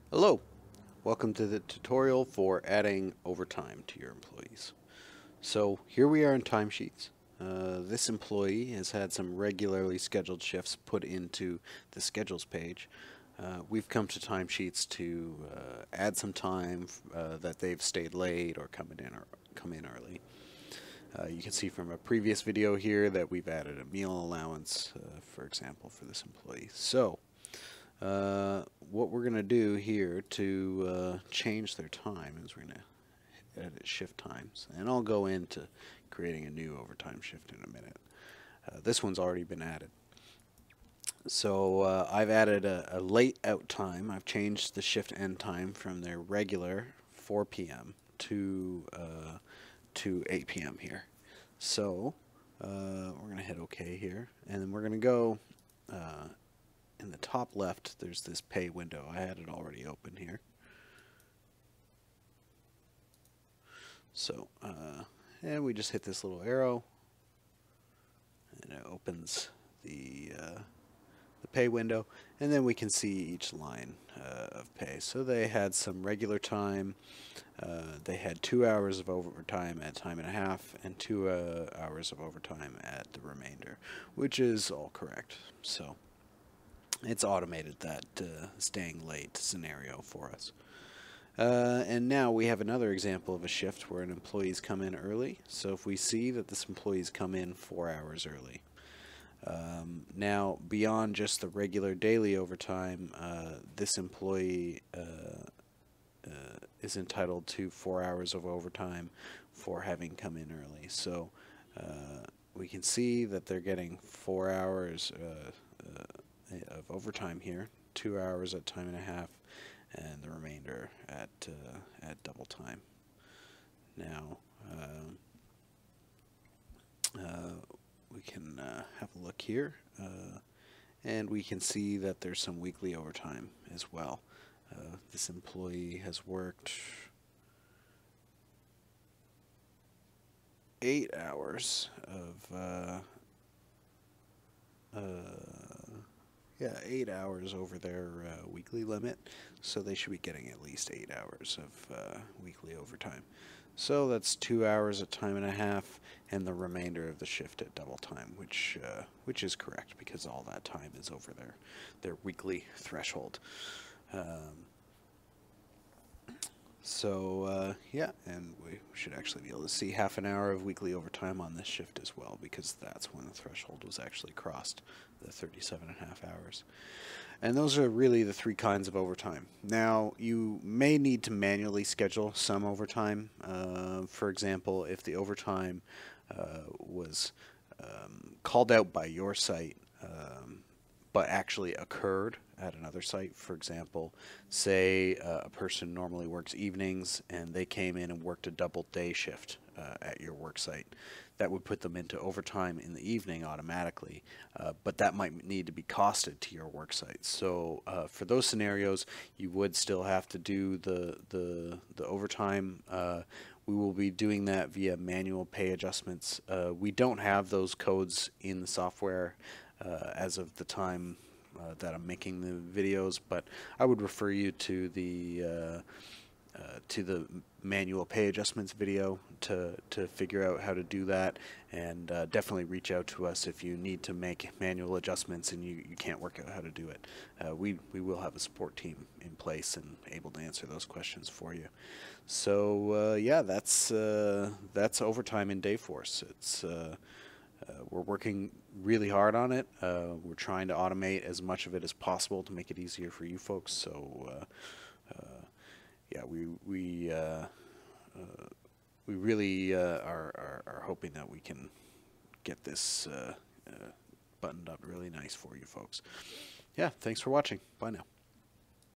Hello, welcome to the tutorial for adding overtime to your employees. So here we are in timesheets. This employee has had some regularly scheduled shifts put into the schedules page. We've come to timesheets to add some time that they've stayed late or come in early. You can see from a previous video here that we've added a meal allowance, for example, for this employee. So what we're going to do here to change their time is we're going to edit shift times, and I'll go into creating a new overtime shift in a minute. This one's already been added. So I've added a late out time. I've changed the shift end time from their regular 4 p.m. to 8 p.m. here. So we're going to hit OK here, and then we're going to go in the top left, there's this pay window. I had it already open here. So, and we just hit this little arrow, and it opens the pay window, and then we can see each line of pay. So they had some regular time. They had 2 hours of overtime at time and a half, and 2 hours of overtime at the remainder, which is all correct. So it's automated that staying late scenario for us. And now we have another example of a shift where an employee's come in early. So if we see that this employee's come in 4 hours early. Now, beyond just the regular daily overtime, this employee is entitled to 4 hours of overtime for having come in early. So we can see that they're getting 4 hours of overtime here, 2 hours at time and a half, and the remainder at double time. Now we can have a look here, and we can see that there's some weekly overtime as well. This employee has worked 8 hours of 8 hours over their weekly limit, so they should be getting at least 8 hours of weekly overtime. So that's 2 hours at time and a half, and the remainder of the shift at double time, which is correct because all that time is over their weekly threshold. Yeah, and we should actually be able to see half an hour of weekly overtime on this shift as well, because that's when the threshold was actually crossed, the 37.5 hours. And those are really the 3 kinds of overtime. Now, you may need to manually schedule some overtime. For example, if the overtime was called out by your site, but actually occurred at another site. For example, say a person normally works evenings and they came in and worked a double day shift at your work site. That would put them into overtime in the evening automatically, but that might need to be costed to your work site. So for those scenarios, you would still have to do the overtime. We will be doing that via manual pay adjustments. We don't have those codes in the software as of the time that I'm making the videos, but I would refer you to the manual pay adjustments video to figure out how to do that, and definitely reach out to us if you need to make manual adjustments and you can't work out how to do it. We will have a support team in place and able to answer those questions for you. So yeah, that's overtime in DayForce. It's we're working really hard on it. We're trying to automate as much of it as possible to make it easier for you folks. So yeah, we really are hoping that we can get this buttoned up really nice for you folks. Yeah, thanks for watching. Bye now.